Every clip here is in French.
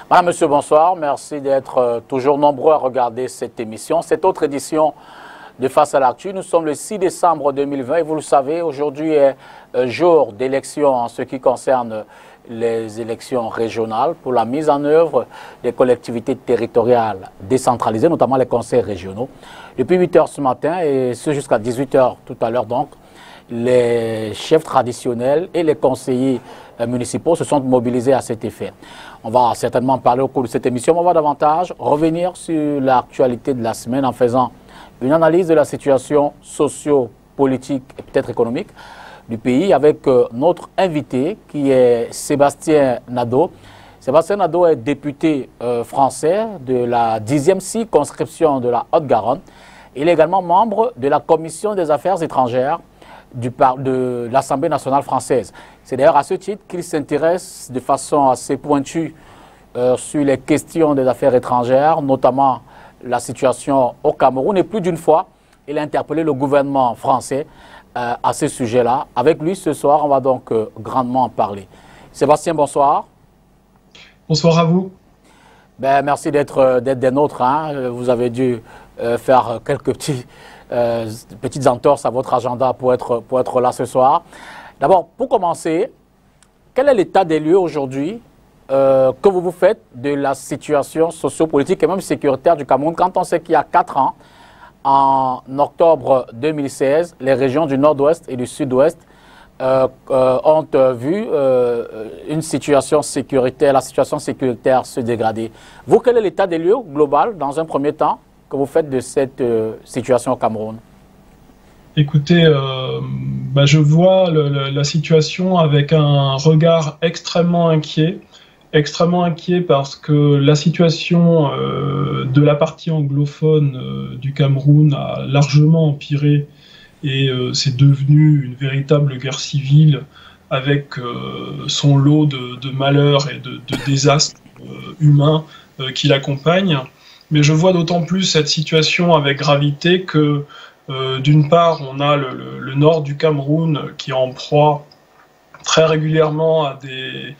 Madame, Monsieur, bonsoir. Merci d'être toujours nombreux à regarder cette émission. Cette autre édition de Face à l'actu, nous sommes le 6 décembre 2020 et vous le savez, aujourd'hui est jour d'élection en ce qui concerne les élections régionales pour la mise en œuvre des collectivités territoriales décentralisées, notamment les conseils régionaux. Depuis 8 h ce matin et ce jusqu'à 18 h tout à l'heure donc, les chefs traditionnels et les conseillers municipaux se sont mobilisés à cet effet. On va certainement parler au cours de cette émission, mais on va davantage revenir sur l'actualité de la semaine en faisant une analyse de la situation socio-politique et peut-être économique du pays avec notre invité qui est Sébastien Nadeau. Sébastien Nadeau est député français de la 10e circonscription de la Haute-Garonne. Il est également membre de la Commission des affaires étrangères de l'Assemblée nationale française. C'est d'ailleurs à ce titre qu'il s'intéresse de façon assez pointue sur les questions des affaires étrangères, notamment la situation au Cameroun. Et plus d'une fois, il a interpellé le gouvernement français à ce sujet-là. Avec lui, ce soir, on va donc grandement en parler. Sébastien, bonsoir. Bonsoir à vous. Merci d'être des nôtres. Hein. Vous avez dû faire quelques petites entorses à votre agenda pour être là ce soir. D'abord, pour commencer, quel est l'état des lieux aujourd'hui que vous faites de la situation sociopolitique et même sécuritaire du Cameroun quand on sait qu'il y a 4 ans, en octobre 2016, les régions du nord-ouest et du sud-ouest ont vu une situation sécuritaire, la situation sécuritaire se dégrader. Vous, quel est l'état des lieux global dans un premier temps que vous faites de cette situation au Cameroun? Écoutez, je vois la situation avec un regard extrêmement inquiet parce que la situation de la partie anglophone du Cameroun a largement empiré et c'est devenu une véritable guerre civile avec son lot de malheurs et de désastres humains qui l'accompagnent. Mais je vois d'autant plus cette situation avec gravité que d'une part, on a le nord du Cameroun qui est en proie très régulièrement à des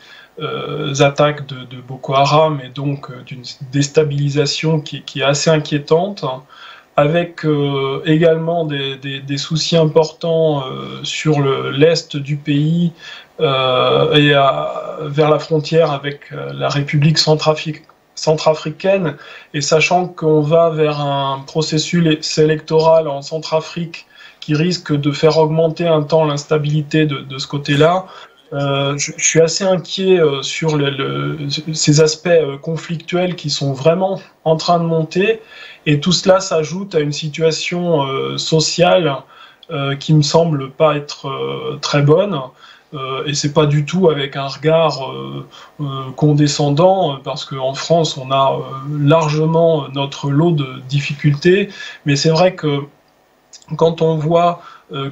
attaques de Boko Haram et donc d'une déstabilisation qui est assez inquiétante, avec également des soucis importants sur l'est du pays et vers la frontière avec la République centrafricaine, et sachant qu'on va vers un processus électoral en Centrafrique qui risque de faire augmenter un temps l'instabilité de ce côté-là, je suis assez inquiet sur ces aspects conflictuels qui sont vraiment en train de monter, et tout cela s'ajoute à une situation sociale qui me semble pas être très bonne. Et c'est pas du tout avec un regard condescendant, parce qu'en France on a largement notre lot de difficultés, mais c'est vrai que quand on voit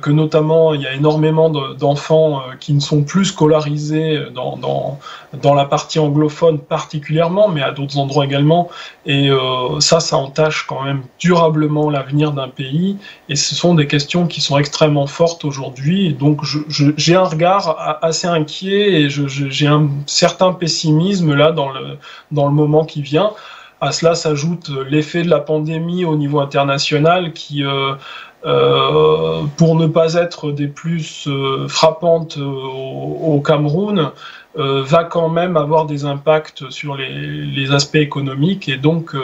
que notamment il y a énormément d'enfants qui ne sont plus scolarisés dans la partie anglophone particulièrement, mais à d'autres endroits également, et ça entache quand même durablement l'avenir d'un pays, et ce sont des questions qui sont extrêmement fortes aujourd'hui, donc j'ai un regard assez inquiet et j'ai un certain pessimisme là dans le moment qui vient. À cela s'ajoute l'effet de la pandémie au niveau international qui pour ne pas être des plus frappantes au Cameroun, va quand même avoir des impacts sur les aspects économiques, et donc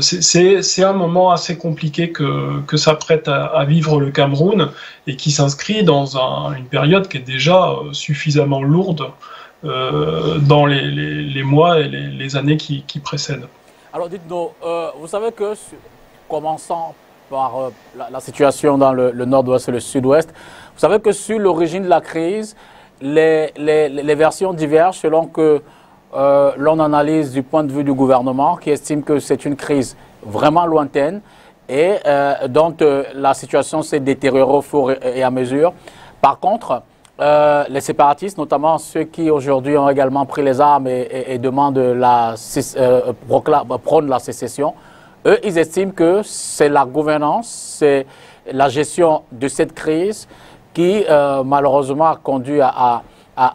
c'est un moment assez compliqué que s'apprête à vivre le Cameroun, et qui s'inscrit dans une période qui est déjà suffisamment lourde dans les mois et les années qui précèdent. Alors dites-nous, vous savez que, commençant par la situation dans le nord-ouest et le sud-ouest, vous savez que sur l'origine de la crise, les versions divergent selon que l'on analyse du point de vue du gouvernement, qui estime que c'est une crise vraiment lointaine et dont la situation s'est détériorée au fur et à mesure. Par contre, les séparatistes, notamment ceux qui aujourd'hui ont également pris les armes et demandent prônent la sécession, eux, ils estiment que c'est la gouvernance, c'est la gestion de cette crise qui, malheureusement, a conduit à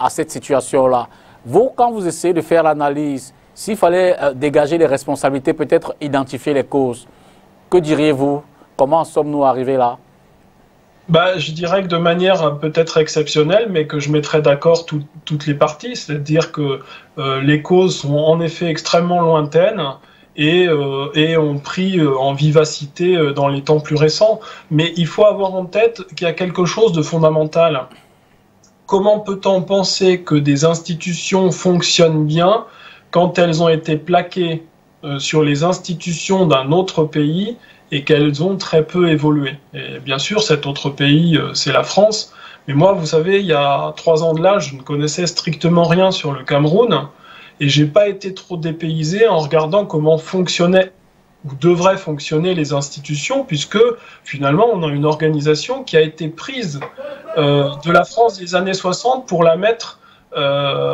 cette situation-là. Vous, quand vous essayez de faire l'analyse S'il fallait dégager les responsabilités, peut-être identifier les causes, que diriez-vous? Comment en sommes-nous arrivés là? Bah, je dirais que de manière peut-être exceptionnelle, mais que je mettrais d'accord toutes les parties, c'est-à-dire que les causes sont en effet extrêmement lointaines et ont pris en vivacité dans les temps plus récents. Mais il faut avoir en tête qu'il y a quelque chose de fondamental. Comment peut-on penser que des institutions fonctionnent bien quand elles ont été plaquées sur les institutions d'un autre pays et qu'elles ont très peu évolué? Et bien sûr, cet autre pays, c'est la France. Mais moi, vous savez, il y a 3 ans de là, je ne connaissais strictement rien sur le Cameroun et j'ai pas été trop dépaysé en regardant comment fonctionnaient ou devraient fonctionner les institutions, puisque finalement, on a une organisation qui a été prise de la France des années 60 pour la mettre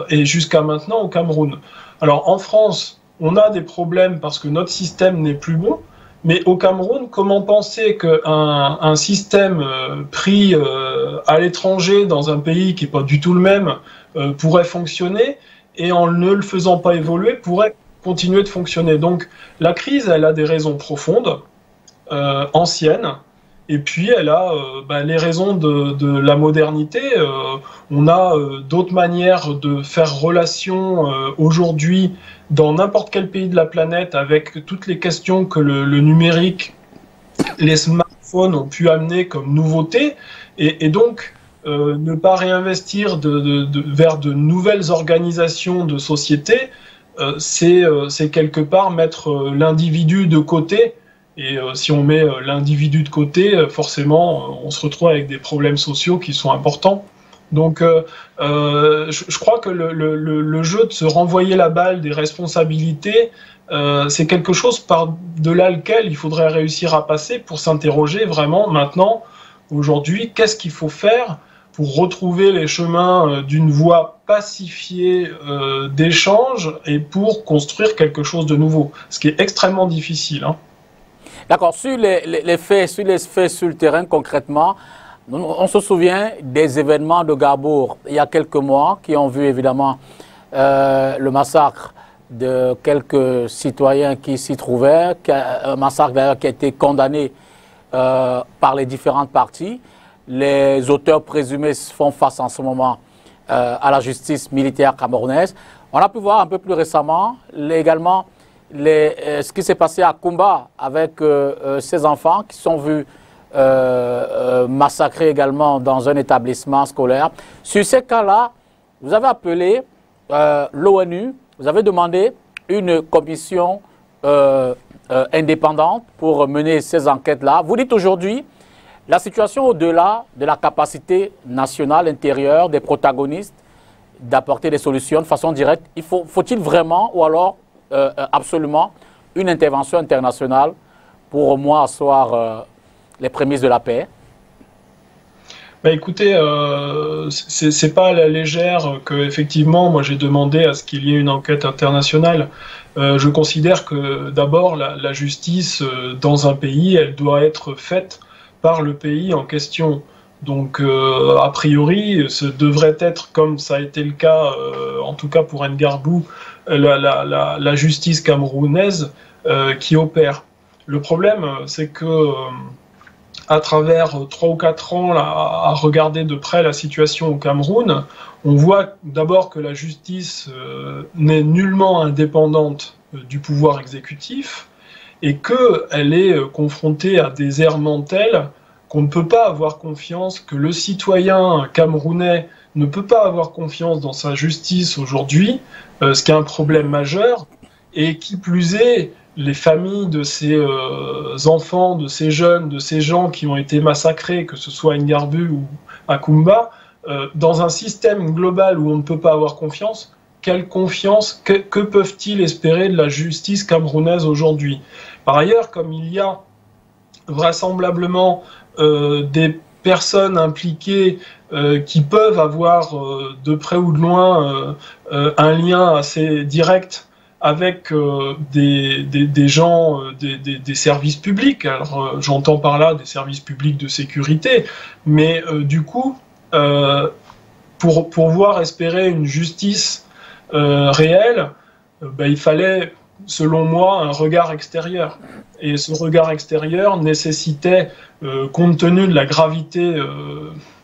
et jusqu'à maintenant au Cameroun. Alors en France, on a des problèmes parce que notre système n'est plus bon. Mais au Cameroun, comment penser qu'un système pris à l'étranger dans un pays qui n'est pas du tout le même pourrait fonctionner et en ne le faisant pas évoluer pourrait continuer de fonctionner? Donc la crise, elle a des raisons profondes, anciennes, et puis elle a les raisons de la modernité. On a d'autres manières de faire relation aujourd'hui dans n'importe quel pays de la planète avec toutes les questions que le numérique, les smartphones ont pu amener comme nouveauté. Et donc, ne pas réinvestir vers de nouvelles organisations de société, c'est quelque part mettre l'individu de côté. Et si on met l'individu de côté, forcément, on se retrouve avec des problèmes sociaux qui sont importants. Donc, je crois que le jeu de se renvoyer la balle des responsabilités, c'est quelque chose par-delà lequel il faudrait réussir à passer pour s'interroger vraiment maintenant, aujourd'hui, qu'est-ce qu'il faut faire pour retrouver les chemins d'une voie pacifiée d'échange et pour construire quelque chose de nouveau, ce qui est extrêmement difficile, hein. D'accord. Sur les faits sur le terrain concrètement, on se souvient des événements de Garbour il y a quelques mois qui ont vu évidemment le massacre de quelques citoyens qui s'y trouvaient, un massacre d'ailleurs qui a été condamné par les différentes parties. Les auteurs présumés font face en ce moment à la justice militaire camerounaise. On a pu voir un peu plus récemment également ce qui s'est passé à Kumba avec ces enfants qui sont vus massacrés également dans un établissement scolaire. Sur ces cas-là, vous avez appelé l'ONU, vous avez demandé une commission indépendante pour mener ces enquêtes-là. Vous dites aujourd'hui, la situation au-delà de la capacité nationale intérieure des protagonistes d'apporter des solutions de façon directe, faut-il vraiment ou alors absolument une intervention internationale pour au moins asseoir les prémices de la paix? Bah écoutez, c'est pas à la légère que effectivement, moi j'ai demandé à ce qu'il y ait une enquête internationale. Je considère que d'abord la justice dans un pays, elle doit être faite par le pays en question. Donc a priori, ce devrait être, comme ça a été le cas, en tout cas pour Ngarbou, la justice camerounaise qui opère. Le problème, c'est que à travers 3 ou 4 ans à regarder de près la situation au Cameroun, on voit d'abord que la justice n'est nullement indépendante du pouvoir exécutif et qu'elle est confrontée à des errements tels qu'on ne peut pas avoir confiance, que le citoyen camerounais ne peut pas avoir confiance dans sa justice aujourd'hui, ce qui est un problème majeur, et qui plus est, les familles de ces enfants, de ces jeunes, de ces gens qui ont été massacrés, que ce soit à Ngarbou ou à Kumba, dans un système global où on ne peut pas avoir confiance, quelle confiance, que peuvent-ils espérer de la justice camerounaise aujourd'hui? Par ailleurs, comme il y a vraisemblablement des personnes impliquées qui peuvent avoir de près ou de loin un lien assez direct avec des gens, des services publics. Alors j'entends par là des services publics de sécurité, mais du coup, pour pouvoir espérer une justice réelle, il fallait, selon moi, un regard extérieur. Et ce regard extérieur nécessitait, compte tenu de la gravité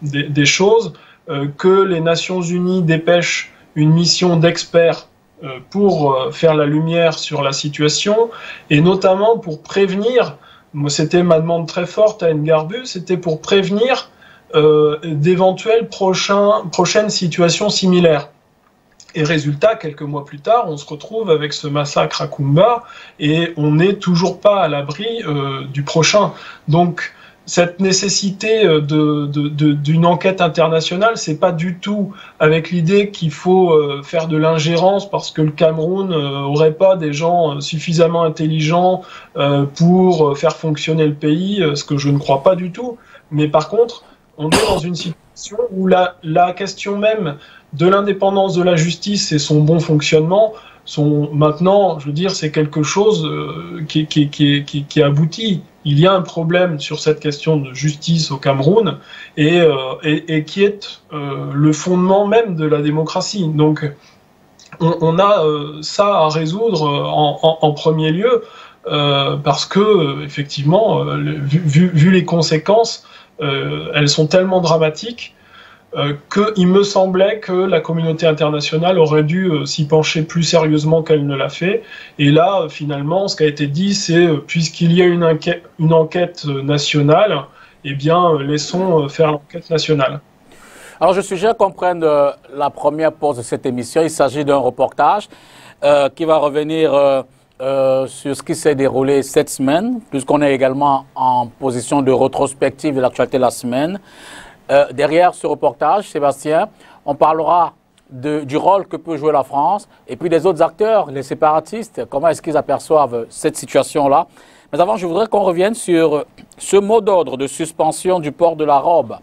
des choses, que les Nations Unies dépêchent une mission d'experts pour faire la lumière sur la situation, et notamment pour prévenir, c'était ma demande très forte à Ngarbu, c'était pour prévenir d'éventuelles prochaines situations similaires. Et résultat, quelques mois plus tard, on se retrouve avec ce massacre à Kumba et on n'est toujours pas à l'abri du prochain. Donc, cette nécessité d'une enquête internationale, c'est pas du tout avec l'idée qu'il faut faire de l'ingérence parce que le Cameroun aurait pas des gens suffisamment intelligents pour faire fonctionner le pays, ce que je ne crois pas du tout. Mais par contre, on est dans une situation où la question même de l'indépendance de la justice et son bon fonctionnement sont maintenant, je veux dire, c'est quelque chose qui aboutit. Il y a un problème sur cette question de justice au Cameroun et qui est le fondement même de la démocratie. Donc, on a ça à résoudre en premier lieu parce que, effectivement, vu les conséquences, elles sont tellement dramatiques qu'il me semblait que la communauté internationale aurait dû s'y pencher plus sérieusement qu'elle ne l'a fait. Et là, finalement, ce qui a été dit, c'est puisqu'il y a une enquête nationale, eh bien, laissons faire l'enquête nationale. Alors, je suggère qu'on prenne la première pause de cette émission. Il s'agit d'un reportage qui va revenir sur ce qui s'est déroulé cette semaine, puisqu'on est également en position de rétrospective de l'actualité de la semaine. Derrière ce reportage, Sébastien, on parlera du rôle que peut jouer la France et puis des autres acteurs, les séparatistes, comment est-ce qu'ils aperçoivent cette situation-là. Mais avant, je voudrais qu'on revienne sur ce mot d'ordre de suspension du port de la robe.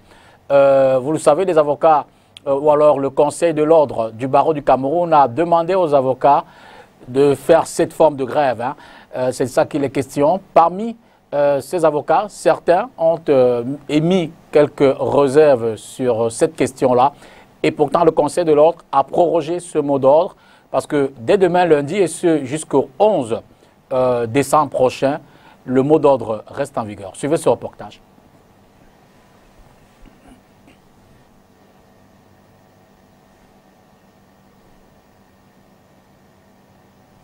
Vous le savez, les avocats, ou alors le Conseil de l'ordre du barreau du Cameroun a demandé aux avocats de faire cette forme de grève. Hein. C'est ça qu'il est question. Parmi ces avocats, certains ont émis quelques réserves sur cette question-là. Et pourtant, le Conseil de l'ordre a prorogé ce mot d'ordre parce que dès demain lundi et ce jusqu'au 11 décembre prochain, le mot d'ordre reste en vigueur. Suivez ce reportage.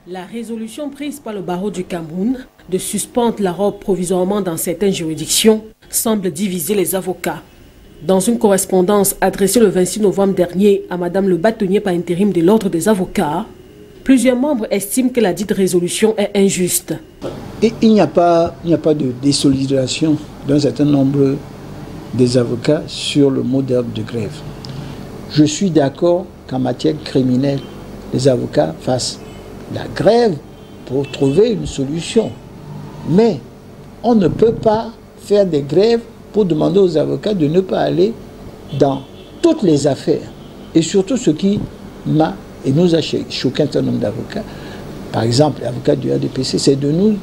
La résolution prise par le barreau du Cameroun de suspendre la robe provisoirement dans certaines juridictions semble diviser les avocats. Dans une correspondance adressée le 26 novembre dernier à Madame le bâtonnier par intérim de l'ordre des avocats, plusieurs membres estiment que la dite résolution est injuste. Et il n'y a pas de désolidarisation d'un certain nombre des avocats sur le mot d'ordre de grève. Je suis d'accord qu'en matière criminelle, les avocats fassent la grève pour trouver une solution. Mais on ne peut pas faire des grèves pour demander aux avocats de ne pas aller dans toutes les affaires. Et surtout ce qui m'a et nous a choqué un certain nombre d'avocats, par exemple l'avocat du RDPC, c'est de nous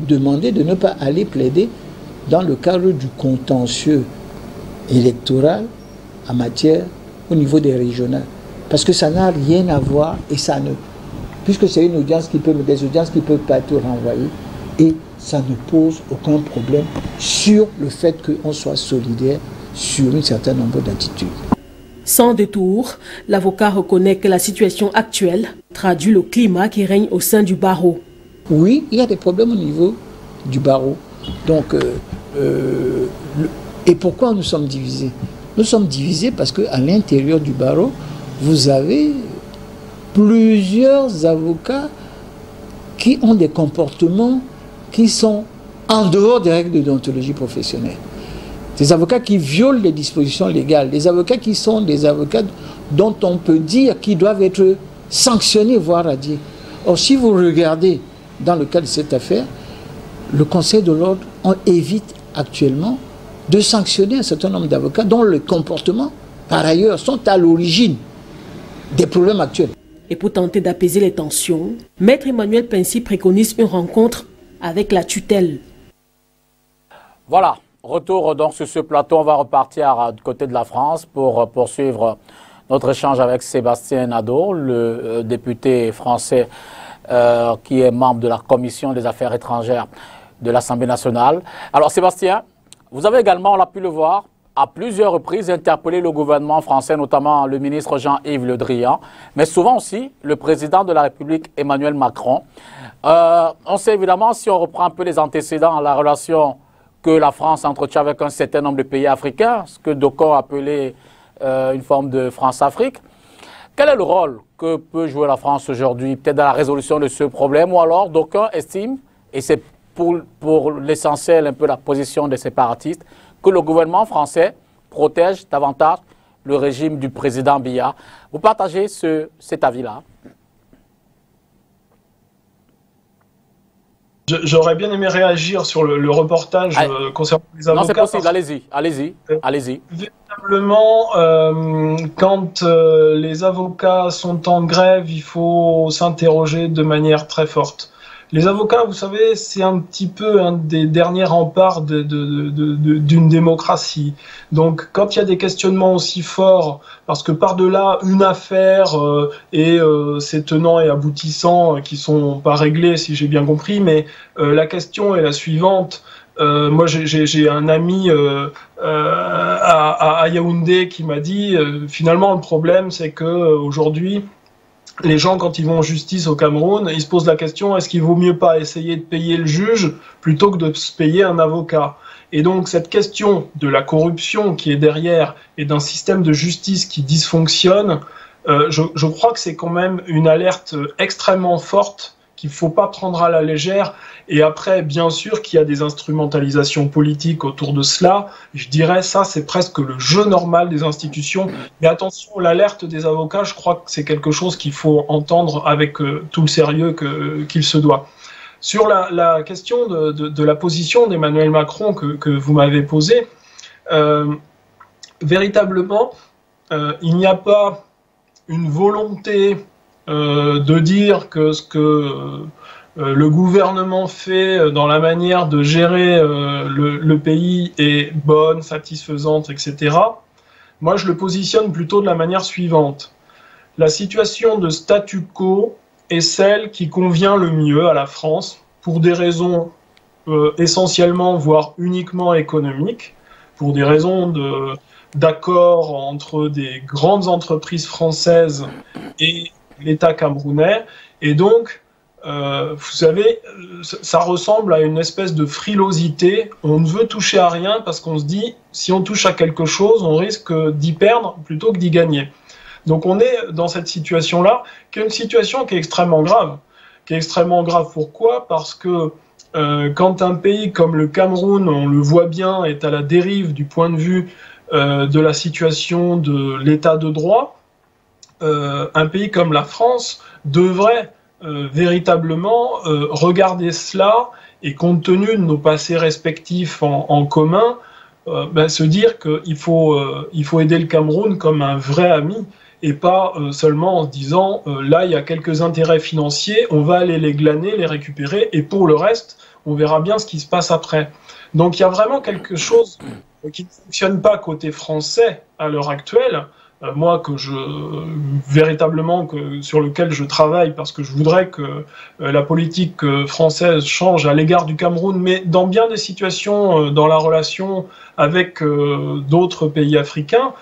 demander de ne pas aller plaider dans le cadre du contentieux électoral en matière au niveau des régionales. Parce que ça n'a rien à voir et ça ne... Puisque c'est une audience des audiences qui ne peuvent pas être renvoyées et ça ne pose aucun problème sur le fait qu'on soit solidaire sur un certain nombre d'attitudes. Sans détour, l'avocat reconnaît que la situation actuelle traduit le climat qui règne au sein du barreau. Oui, il y a des problèmes au niveau du barreau. Donc, et pourquoi nous sommes divisés? Nous sommes divisés parce qu'à l'intérieur du barreau, vous avez plusieurs avocats qui ont des comportements qui sont en dehors des règles de déontologie professionnelle. Des avocats qui violent les dispositions légales, des avocats qui sont des avocats dont on peut dire qu'ils doivent être sanctionnés, voire radiés. Or, si vous regardez dans le cas de cette affaire, le Conseil de l'ordre évite actuellement de sanctionner un certain nombre d'avocats dont les comportements, par ailleurs, sont à l'origine des problèmes actuels. Et pour tenter d'apaiser les tensions, Maître Emmanuel Pincy préconise une rencontre avec la tutelle. Voilà, retour donc sur ce plateau. On va repartir du côté de la France pour poursuivre notre échange avec Sébastien Nadeau, le député français qui est membre de la Commission des Affaires étrangères de l'Assemblée nationale. Alors Sébastien, vous avez également, on a pu le voir, à plusieurs reprises interpellé le gouvernement français, notamment le ministre Jean-Yves Le Drian, mais souvent aussi le président de la République Emmanuel Macron. On sait évidemment, si on reprend un peu les antécédents, la relation que la France entretient avec un certain nombre de pays africains, ce que d'aucuns ont appelé une forme de France-Afrique. Quel est le rôle que peut jouer la France aujourd'hui, peut-être dans la résolution de ce problème, ou alors d'aucuns estiment, et c'est pour l'essentiel un peu la position des séparatistes, que le gouvernement français protège davantage le régime du président Biya. Vous partagez cet avis-là? J'aurais bien aimé réagir sur le reportage concernant les avocats. Non, c'est possible, allez-y. Véritablement, quand les avocats sont en grève, il faut s'interroger de manière très forte. Les avocats, vous savez, c'est un petit peu un des derniers remparts d'une démocratie. Donc, quand il y a des questionnements aussi forts, parce que par-delà une affaire et ses tenants et aboutissants qui sont pas réglés, si j'ai bien compris, mais la question est la suivante. Moi, j'ai un ami à Yaoundé qui m'a dit finalement, le problème, c'est que aujourd'hui, les gens, quand ils vont en justice au Cameroun, ils se posent la question, est-ce qu'il vaut mieux pas essayer de payer le juge plutôt que de se payer un avocat? Et donc, cette question de la corruption qui est derrière et d'un système de justice qui dysfonctionne, je crois que c'est quand même une alerte extrêmement forte qu'il ne faut pas prendre à la légère. Et après, bien sûr qu'il y a des instrumentalisations politiques autour de cela. Je dirais ça, c'est presque le jeu normal des institutions. Mais attention, l'alerte des avocats, je crois que c'est quelque chose qu'il faut entendre avec tout le sérieux qu'il se doit. Sur la question de la position d'Emmanuel Macron que vous m'avez posée, véritablement, il n'y a pas une volonté de dire que ce que le gouvernement fait dans la manière de gérer le pays est bonne, satisfaisante, etc. Moi, je le positionne plutôt de la manière suivante. La situation de statu quo est celle qui convient le mieux à la France pour des raisons essentiellement, voire uniquement économiques, pour des raisons d'accord entre des grandes entreprises françaises et l'État camerounais. Et donc, vous savez, ça ressemble à une espèce de frilosité. On ne veut toucher à rien parce qu'on se dit, si on touche à quelque chose, on risque d'y perdre plutôt que d'y gagner. Donc on est dans cette situation-là, qui est une situation qui est extrêmement grave. Qui est extrêmement grave, pourquoi? Parce que quand un pays comme le Cameroun, on le voit bien, est à la dérive du point de vue de la situation de l'état de droit, un pays comme la France devrait véritablement regarder cela et, compte tenu de nos passés respectifs en commun, se dire qu'il faut aider le Cameroun comme un vrai ami et pas seulement en se disant là il y a quelques intérêts financiers, on va aller les glaner, les récupérer et pour le reste on verra bien ce qui se passe après. Donc il y a vraiment quelque chose qui ne fonctionne pas côté français à l'heure actuelle. Moi, sur lequel je travaille, parce que je voudrais que la politique française change à l'égard du Cameroun, mais dans bien des situations, dans la relation avec d'autres pays africains,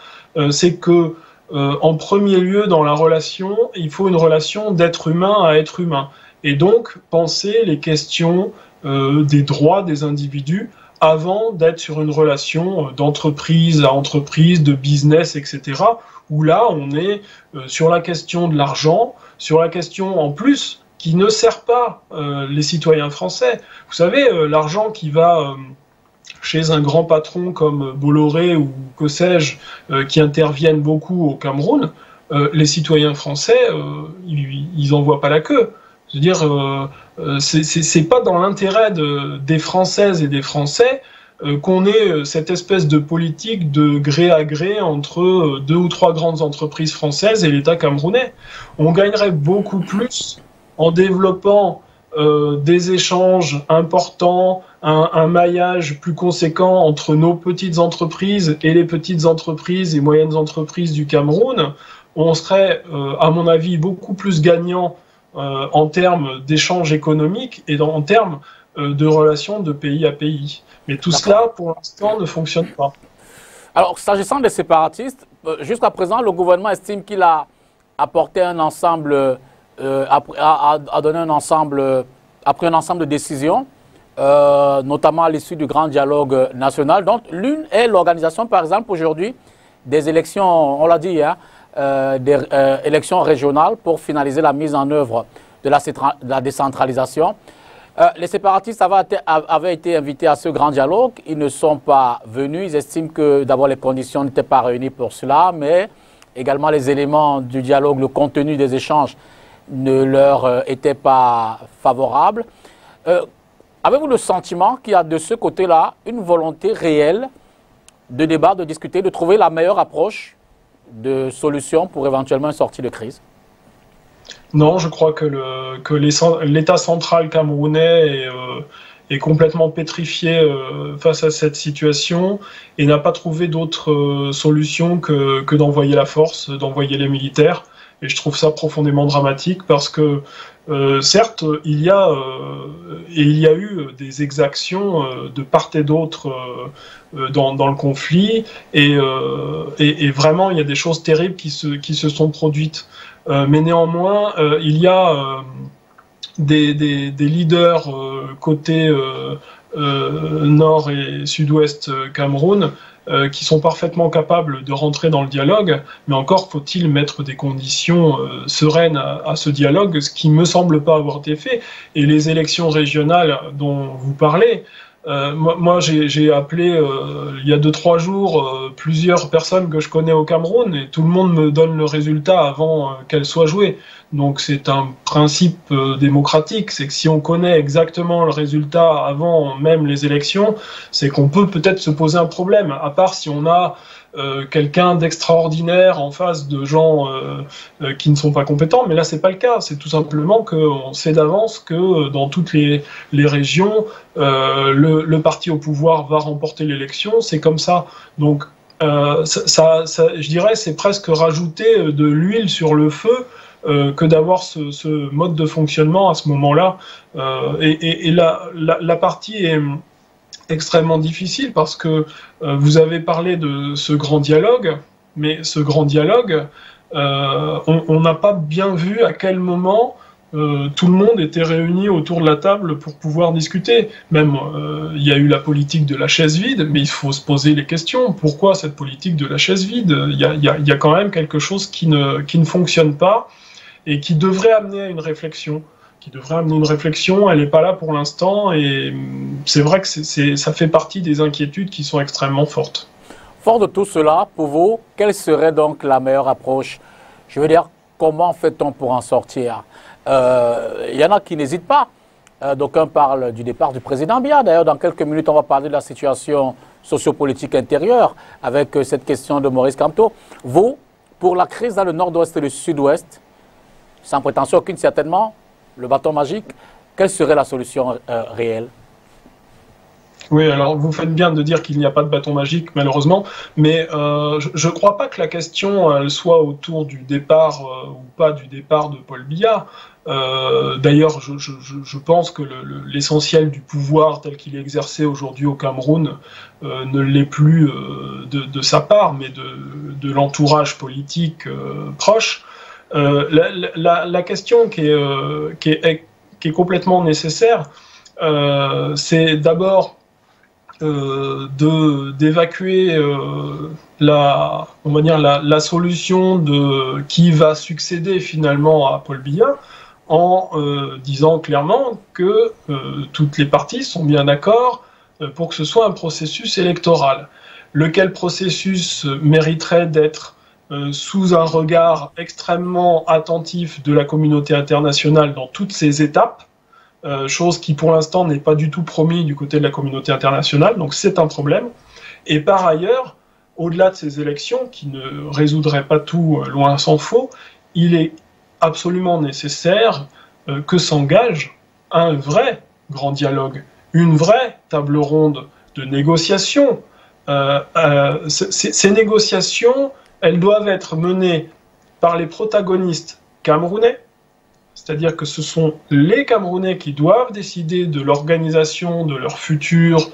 c'est que, en premier lieu, dans la relation, il faut une relation d'être humain à être humain. Et donc, penser les questions des droits des individus avant d'être sur une relation d'entreprise à entreprise, de business, etc., où là, on est sur la question de l'argent, sur la question, en plus, qui ne sert pas les citoyens français. Vous savez, l'argent qui va chez un grand patron comme Bolloré ou que sais-je, qui interviennent beaucoup au Cameroun, les citoyens français, ils n'en voient pas la queue. C'est-à-dire, c'est pas dans l'intérêt des Françaises et des Français qu'on ait cette espèce de politique de gré à gré entre 2 ou 3 grandes entreprises françaises et l'État camerounais. On gagnerait beaucoup plus en développant des échanges importants, un maillage plus conséquent entre nos petites entreprises et les petites entreprises et moyennes entreprises du Cameroun, on serait, à mon avis, beaucoup plus gagnant en termes d'échanges économiques et en termes de relations de pays à pays. Mais tout cela, pour l'instant, ne fonctionne pas. Alors, s'agissant des séparatistes, jusqu'à présent, le gouvernement estime qu'il a apporté un ensemble, a donné un ensemble, a pris un ensemble de décisions, notamment à l'issue du grand dialogue national. Donc, l'une est l'organisation, par exemple, aujourd'hui, des élections, on l'a dit, hein, des élections régionales pour finaliser la mise en œuvre de la décentralisation. Les séparatistes avaient été invités à ce grand dialogue. Ils ne sont pas venus. Ils estiment que d'abord les conditions n'étaient pas réunies pour cela, mais également les éléments du dialogue, le contenu des échanges ne leur étaient pas favorables. Avez-vous le sentiment qu'il y a de ce côté-là une volonté réelle de débat, de discuter, de trouver la meilleure approche de solution pour éventuellement une sortie de crise? Non, je crois que l'État central camerounais est complètement pétrifié face à cette situation et n'a pas trouvé d'autre solution que d'envoyer la force, d'envoyer les militaires. Et je trouve ça profondément dramatique parce que, certes, il y a eu des exactions de part et d'autre dans le conflit et vraiment, il y a des choses terribles qui se sont produites. Mais néanmoins, il y a des leaders côté nord et sud-ouest Cameroun qui sont parfaitement capables de rentrer dans le dialogue, mais encore faut-il mettre des conditions sereines à ce dialogue, ce qui ne me semble pas avoir été fait. Et les élections régionales dont vous parlez, moi j'ai appelé il y a 2-3 jours plusieurs personnes que je connais au Cameroun et tout le monde me donne le résultat avant qu'elles soient jouées. Donc c'est un principe démocratique, c'est que si on connaît exactement le résultat avant même les élections, c'est qu'on peut peut-être se poser un problème, à part si on a quelqu'un d'extraordinaire en face de gens qui ne sont pas compétents, mais là c'est pas le cas, c'est tout simplement qu'on sait d'avance que dans toutes les régions, le parti au pouvoir va remporter l'élection, c'est comme ça. Donc je dirais c'est presque rajouter de l'huile sur le feu que d'avoir ce mode de fonctionnement à ce moment-là. Et la partie est extrêmement difficile parce que vous avez parlé de ce grand dialogue, mais ce grand dialogue, on n'a pas bien vu à quel moment tout le monde était réuni autour de la table pour pouvoir discuter. Même, il y a eu la politique de la chaise vide, mais il faut se poser les questions. Pourquoi cette politique de la chaise vide ? Il y a quand même quelque chose qui ne fonctionne pas et qui devrait amener à une réflexion. Elle n'est pas là pour l'instant et c'est vrai que ça fait partie des inquiétudes qui sont extrêmement fortes. Fort de tout cela, pour vous, quelle serait donc la meilleure approche? Je veux dire, comment fait-on pour en sortir? Il y en a qui n'hésitent pas. D'aucuns parlent du départ du président Biya. D'ailleurs, dans quelques minutes, on va parler de la situation sociopolitique intérieure avec cette question de Maurice Kamto. Vous, pour la crise dans le nord-ouest et le sud-ouest, sans prétention aucune certainement, le bâton magique, quelle serait la solution réelle? Oui, alors vous faites bien de dire qu'il n'y a pas de bâton magique, malheureusement, mais je ne crois pas que la question elle soit autour du départ ou pas du départ de Paul Biya. D'ailleurs, je pense que l'essentiel du pouvoir tel qu'il est exercé aujourd'hui au Cameroun ne l'est plus de sa part, mais de l'entourage politique proche. La question qui est complètement nécessaire, c'est d'abord d'évacuer la solution de qui va succéder finalement à Paul Biya en disant clairement que toutes les parties sont bien d'accord pour que ce soit un processus électoral. Lequel processus mériterait d'être sous un regard extrêmement attentif de la communauté internationale dans toutes ses étapes, chose qui pour l'instant n'est pas du tout promis du côté de la communauté internationale, donc c'est un problème. Et par ailleurs, au-delà de ces élections, qui ne résoudraient pas tout, loin s'en faut, il est absolument nécessaire que s'engage un vrai grand dialogue, une vraie table ronde de négociation. Ces négociations, elles doivent être menées par les protagonistes camerounais, c'est-à-dire que ce sont les Camerounais qui doivent décider de l'organisation de leur futur,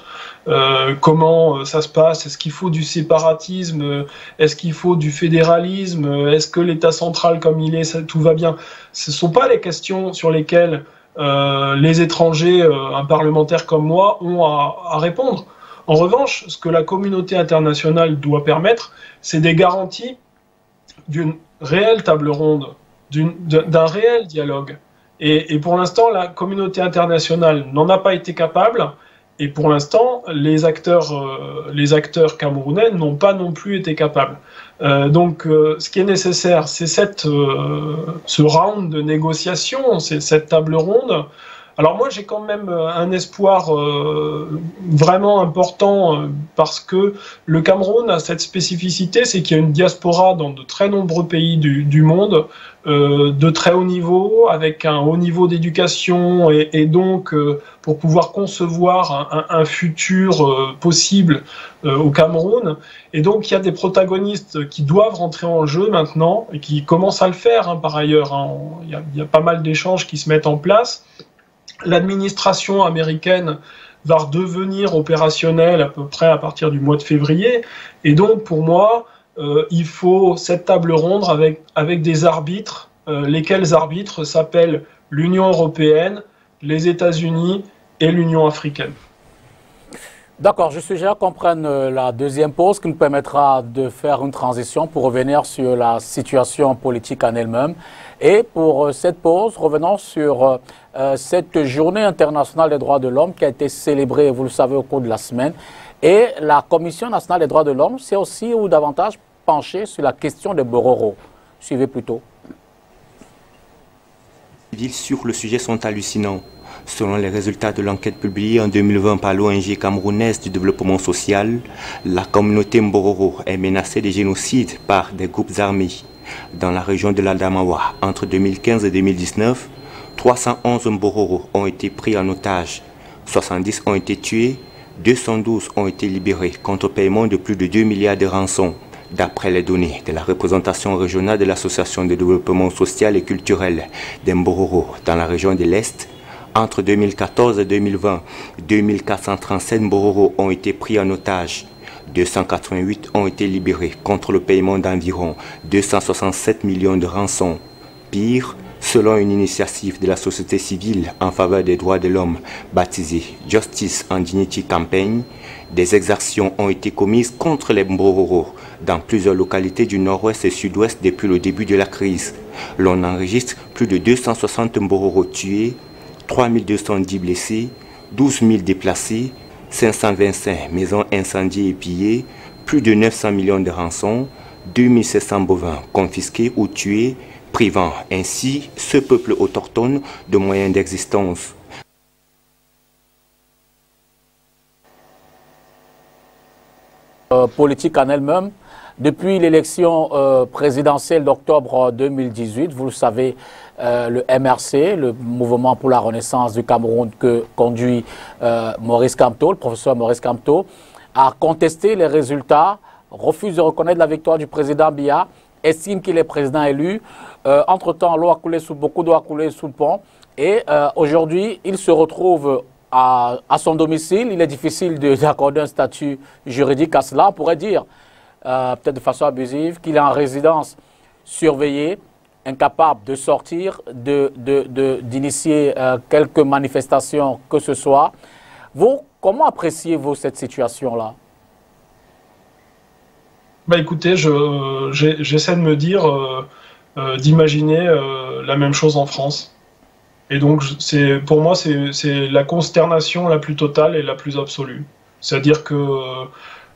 comment ça se passe, est-ce qu'il faut du séparatisme, est-ce qu'il faut du fédéralisme, est-ce que l'État central comme il est, ça, tout va bien. Ce ne sont pas les questions sur lesquelles les étrangers, un parlementaire comme moi, ont à répondre. En revanche, ce que la communauté internationale doit permettre, c'est des garanties d'une réelle table ronde, d'un réel dialogue. Et pour l'instant, la communauté internationale n'en a pas été capable, et pour l'instant, les acteurs camerounais n'ont pas non plus été capables. Donc, ce qui est nécessaire, c'est ce round de négociation, c'est cette table ronde. Alors moi, j'ai quand même un espoir vraiment important parce que le Cameroun a cette spécificité, c'est qu'il y a une diaspora dans de très nombreux pays du monde, de très haut niveau, avec un haut niveau d'éducation et donc pour pouvoir concevoir un futur possible au Cameroun. Et donc il y a des protagonistes qui doivent rentrer en jeu maintenant et qui commencent à le faire par ailleurs. Il y a pas mal d'échanges qui se mettent en place. L'administration américaine va redevenir opérationnelle à peu près à partir du mois de février. Et donc, pour moi, il faut cette table ronde avec des arbitres, lesquels arbitres s'appellent l'Union européenne, les États-Unis et l'Union africaine. D'accord, je suggère qu'on prenne la deuxième pause qui nous permettra de faire une transition pour revenir sur la situation politique en elle-même. Et pour cette pause, revenons sur cette journée internationale des droits de l'homme qui a été célébrée, vous le savez, au cours de la semaine. Et la Commission nationale des droits de l'homme s'est aussi ou davantage penchée sur la question des Bororo. Suivez plutôt. Les civils sur le sujet sont hallucinants. Selon les résultats de l'enquête publiée en 2020 par l'ONG camerounaise du développement social, la communauté Mbororo est menacée de génocide par des groupes armés. Dans la région de l'Adamawa, entre 2015 et 2019, 311 Mbororo ont été pris en otage, 70 ont été tués, 212 ont été libérés contre paiement de plus de 2 milliards de rançons, d'après les données de la représentation régionale de l'Association de développement social et culturel des Mbororo dans la région de l'Est. Entre 2014 et 2020, 2437 Mbororo ont été pris en otage. 288 ont été libérés contre le paiement d'environ 267 millions de rançons. Pire, selon une initiative de la société civile en faveur des droits de l'homme baptisée Justice and Dignity Campaign, des exactions ont été commises contre les Mbororo dans plusieurs localités du nord-ouest et sud-ouest depuis le début de la crise. L'on enregistre plus de 260 Mbororo tués, 3210 blessés, 12 000 déplacés, 525 maisons incendiées et pillées, plus de 900 millions de rançons, 2700 bovins confisqués ou tués, privant ainsi ce peuple autochtone de moyens d'existence. Politique en elle-même. Depuis l'élection présidentielle d'octobre 2018, vous le savez, le MRC, le Mouvement pour la Renaissance du Cameroun que conduit Maurice Kamto, le professeur Maurice Kamto, a contesté les résultats, refuse de reconnaître la victoire du président Biya, estime qu'il est président élu. Entre-temps, beaucoup d'eau a coulé sous le pont et aujourd'hui, il se retrouve à son domicile. Il est difficile d'accorder un statut juridique à cela. On pourrait dire, peut-être de façon abusive, qu'il est en résidence surveillée, incapable de sortir, d'initier quelques manifestations que ce soit. Vous, comment appréciez-vous cette situation-là? Bah écoutez, j'essaie de me dire, d'imaginer la même chose en France. Et donc, pour moi, c'est la consternation la plus totale et la plus absolue. C'est-à-dire que,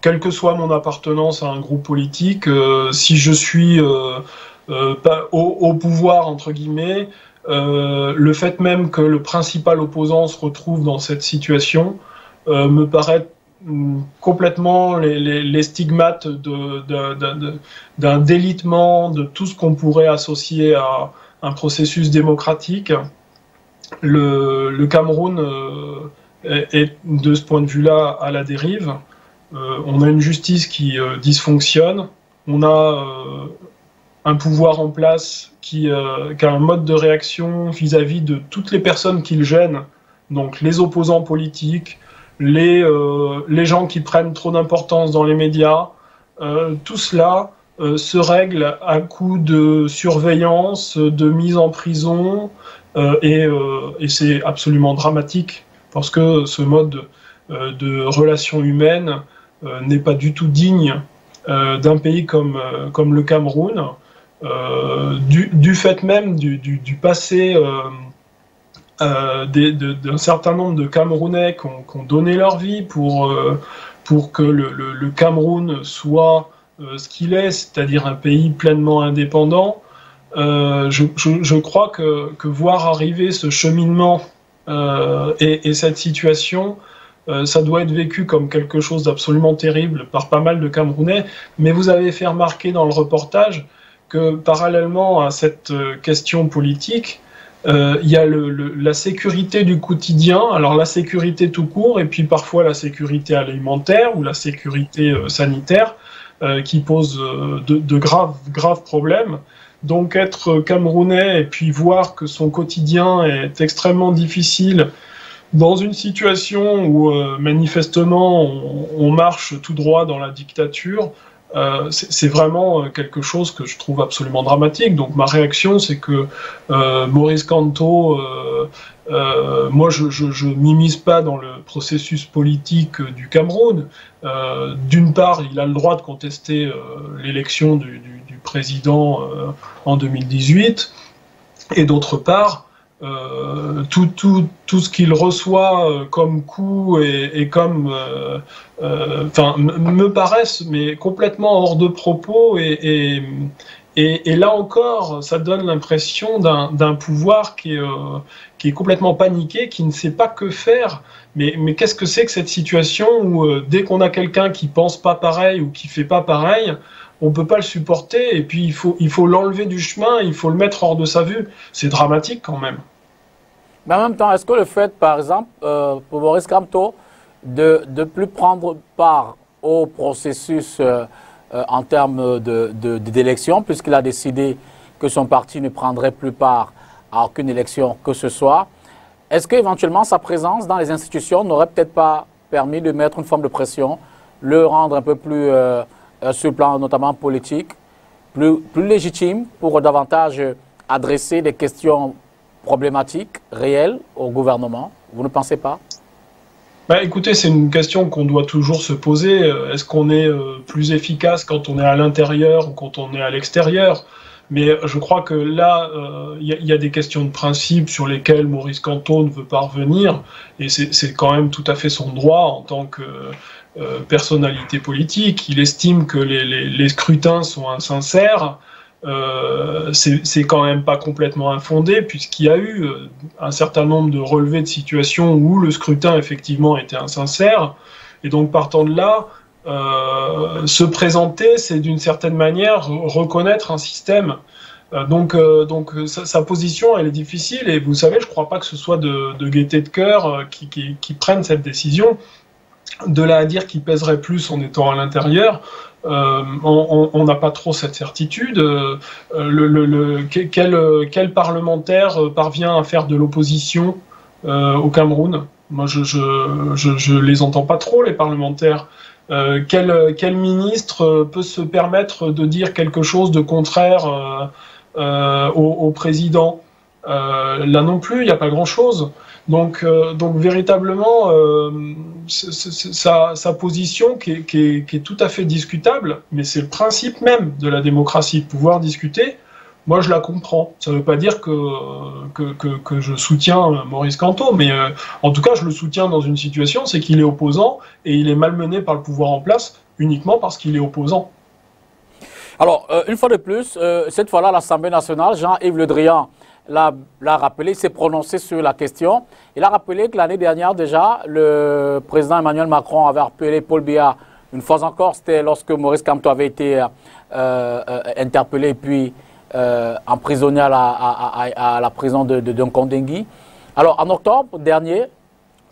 quelle que soit mon appartenance à un groupe politique, si je suis au pouvoir, entre guillemets, le fait même que le principal opposant se retrouve dans cette situation me paraît complètement les stigmates d'un délitement de tout ce qu'on pourrait associer à un processus démocratique. Le Cameroun est de ce point de vue-là à la dérive. On a une justice qui dysfonctionne. On a un pouvoir en place qui a un mode de réaction vis-à-vis de toutes les personnes qui le gênent, donc les opposants politiques, les gens qui prennent trop d'importance dans les médias, tout cela se règle à coup de surveillance, de mise en prison, et c'est absolument dramatique parce que ce mode de relations humaines n'est pas du tout digne d'un pays comme le Cameroun, du fait même du passé d'un certain nombre de Camerounais qui ont donné leur vie pour que le Cameroun soit ce qu'il est, c'est-à-dire un pays pleinement indépendant. Je crois que voir arriver ce cheminement et cette situation, ça doit être vécu comme quelque chose d'absolument terrible par pas mal de Camerounais. Mais vous avez fait remarquer dans le reportage que parallèlement à cette question politique, il y a la sécurité du quotidien, alors la sécurité tout court, et puis parfois la sécurité alimentaire ou la sécurité sanitaire, qui pose de graves problèmes. Donc être Camerounais et puis voir que son quotidien est extrêmement difficile dans une situation où manifestement on marche tout droit dans la dictature, c'est vraiment quelque chose que je trouve absolument dramatique. Donc ma réaction, c'est que Maurice Kamto, moi je m'immisce pas dans le processus politique du Cameroun. D'une part, il a le droit de contester l'élection du président en 2018, et d'autre part, tout ce qu'il reçoit comme coup et comme me paraissent mais complètement hors de propos, et là encore ça donne l'impression d'un pouvoir qui est complètement paniqué, qui ne sait pas que faire. Mais qu'est-ce que c'est que cette situation où dès qu'on a quelqu'un qui pense pas pareil ou qui fait pas pareil, on peut pas le supporter, et puis il faut l'enlever du chemin, il faut le mettre hors de sa vue. C'est dramatique quand même. Mais en même temps, est-ce que le fait, par exemple, pour Maurice Kamto, de ne plus prendre part au processus en termes d'élection, puisqu'il a décidé que son parti ne prendrait plus part à aucune élection que ce soit, est-ce qu'éventuellement sa présence dans les institutions n'aurait peut-être pas permis de mettre une forme de pression, le rendre un peu plus sur le plan notamment politique, plus légitime pour davantage adresser des questions problématiques, réelles au gouvernement? Vous ne pensez pas? Écoutez, c'est une question qu'on doit toujours se poser. Est-ce qu'on est plus efficace quand on est à l'intérieur ou quand on est à l'extérieur? Mais je crois que là, y a des questions de principe sur lesquelles Maurice Kamto ne veut pas revenir, et c'est quand même tout à fait son droit en tant que personnalité politique. Il estime que les scrutins sont insincères. C'est quand même pas complètement infondé, puisqu'il y a eu un certain nombre de relevés de situations où le scrutin effectivement était insincère, et donc partant de là, se présenter, c'est d'une certaine manière reconnaître un système. Donc sa position, elle est difficile, et vous savez, je crois pas que ce soit de gaieté de cœur qui prenne cette décision. De là à dire qu'il pèserait plus en étant à l'intérieur, on n'a pas trop cette certitude. Quel parlementaire parvient à faire de l'opposition au Cameroun? Moi, je les entends pas trop, les parlementaires. Quel ministre peut se permettre de dire quelque chose de contraire au président? Là non plus, il n'y a pas grand-chose. Donc véritablement, sa position qui est tout à fait discutable, mais c'est le principe même de la démocratie, de pouvoir discuter. Moi, je la comprends. Ça ne veut pas dire que je soutiens Maurice Kamto, mais en tout cas, je le soutiens dans une situation, c'est qu'il est opposant, et il est malmené par le pouvoir en place uniquement parce qu'il est opposant. Alors, une fois de plus, cette fois-là, l'Assemblée nationale, Jean-Yves Le Drian l'a rappelé, il s'est prononcé sur la question. Il a rappelé que l'année dernière déjà, le président Emmanuel Macron avait appelé Paul Biya, une fois encore, c'était lorsque Maurice Kamto avait été interpellé et puis emprisonné à la prison de Nkondengui. Alors, en octobre dernier,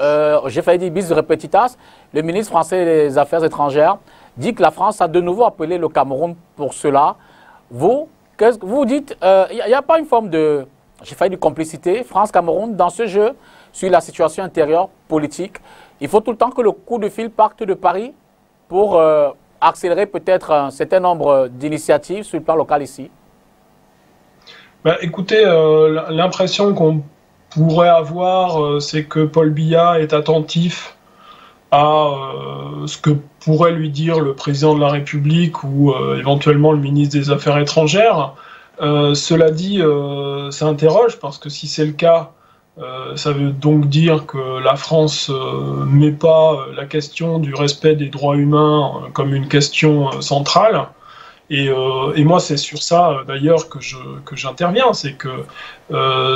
j'ai failli dire bis repetitas, le ministre français des Affaires étrangères dit que la France a de nouveau appelé le Cameroun pour cela. Vous, qu'est-ce que vous dites? Il n'y a pas une forme de, j'ai failli de complicité, France-Cameroun, dans ce jeu sur la situation intérieure politique. Il faut tout le temps que le coup de fil parte de Paris pour accélérer peut-être un certain nombre d'initiatives sur le plan local ici. Ben, écoutez, l'impression qu'on pourrait avoir, c'est que Paul Biya est attentif à ce que pourrait lui dire le président de la République ou éventuellement le ministre des Affaires étrangères. Cela dit, ça interroge parce que si c'est le cas, ça veut donc dire que la France met pas la question du respect des droits humains comme une question centrale. Et moi, c'est sur ça d'ailleurs que j'interviens, c'est que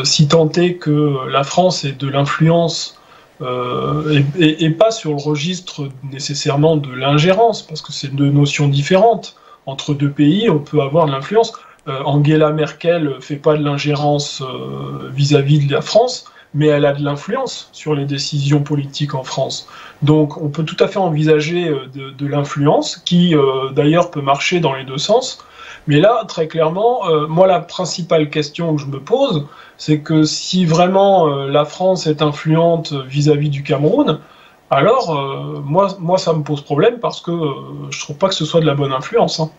si tant est que la France ait de l'influence et pas sur le registre nécessairement de l'ingérence, parce que c'est deux notions différentes. Entre deux pays, on peut avoir de l'influence. Angela Merkel fait pas de l'ingérence vis-à-vis de la France, mais elle a de l'influence sur les décisions politiques en France. Donc on peut tout à fait envisager de l'influence, qui d'ailleurs peut marcher dans les deux sens. Mais là, très clairement, moi la principale question que je me pose, c'est que si vraiment la France est influente vis-à-vis du Cameroun, alors moi ça me pose problème parce que je trouve pas que ce soit de la bonne influence. Hein.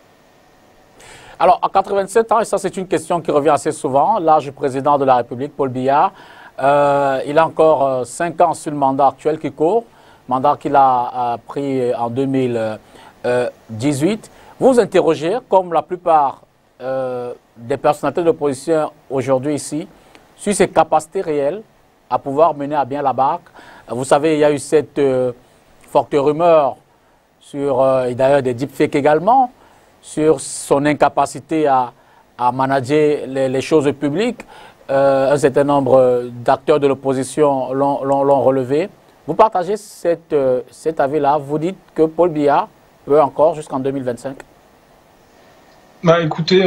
Alors, à 87 ans, et ça c'est une question qui revient assez souvent, l'âge du président de la République, Paul Biya, il a encore 5 ans sur le mandat actuel qui court, mandat qu'il a pris en 2018. Vous vous interrogez, comme la plupart des personnalités de l'opposition aujourd'hui ici, sur ses capacités réelles à pouvoir mener à bien la barque. Vous savez, il y a eu cette forte rumeur sur, et d'ailleurs des deepfakes également, sur son incapacité à manager les choses publiques. Un certain nombre d'acteurs de l'opposition l'ont relevé. Vous partagez cet avis-là. Vous dites que Paul Biya peut encore jusqu'en 2025. Bah, écoutez,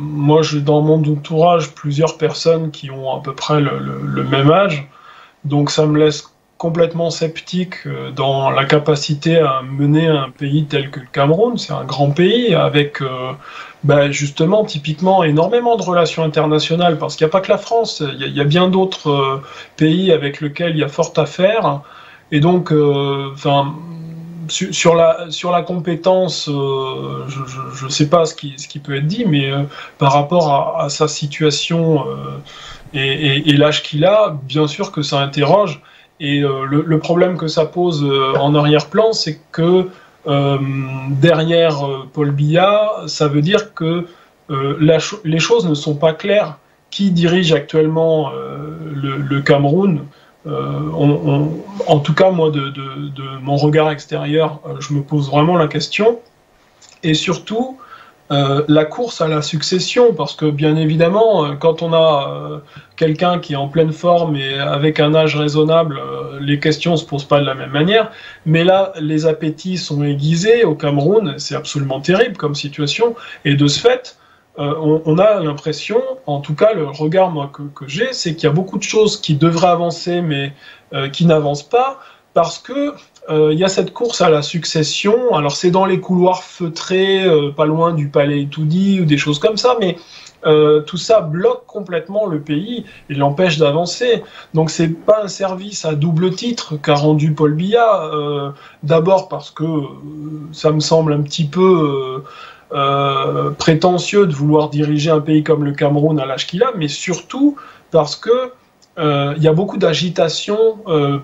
moi j'ai dans mon entourage plusieurs personnes qui ont à peu près le même âge. Donc ça me laisse complètement sceptique dans la capacité à mener un pays tel que le Cameroun. C'est un grand pays avec justement typiquement énormément de relations internationales parce qu'il n'y a pas que la France, il y a bien d'autres pays avec lesquels il y a fort à faire. Et donc, sur la compétence, je ne sais pas ce qui peut être dit, mais par rapport à sa situation et l'âge qu'il a, bien sûr que ça interroge. Et le problème que ça pose en arrière-plan, c'est que derrière Paul Biya, ça veut dire que les choses ne sont pas claires. Qui dirige actuellement le Cameroun en tout cas, moi, de mon regard extérieur, je me pose vraiment la question. Et surtout, la course à la succession, parce que bien évidemment, quand on a quelqu'un qui est en pleine forme et avec un âge raisonnable, les questions ne se posent pas de la même manière. Mais là, les appétits sont aiguisés au Cameroun, c'est absolument terrible comme situation. Et de ce fait, on a l'impression, en tout cas le regard moi, que j'ai, c'est qu'il y a beaucoup de choses qui devraient avancer, mais qui n'avancent pas, parce que il y a cette course à la succession. Alors c'est dans les couloirs feutrés, pas loin du palais Etoudi ou des choses comme ça, mais tout ça bloque complètement le pays et l'empêche d'avancer. Donc c'est pas un service à double titre qu'a rendu Paul Biya. D'abord parce que ça me semble un petit peu prétentieux de vouloir diriger un pays comme le Cameroun à l'âge qu'il a, mais surtout parce que il y a beaucoup d'agitation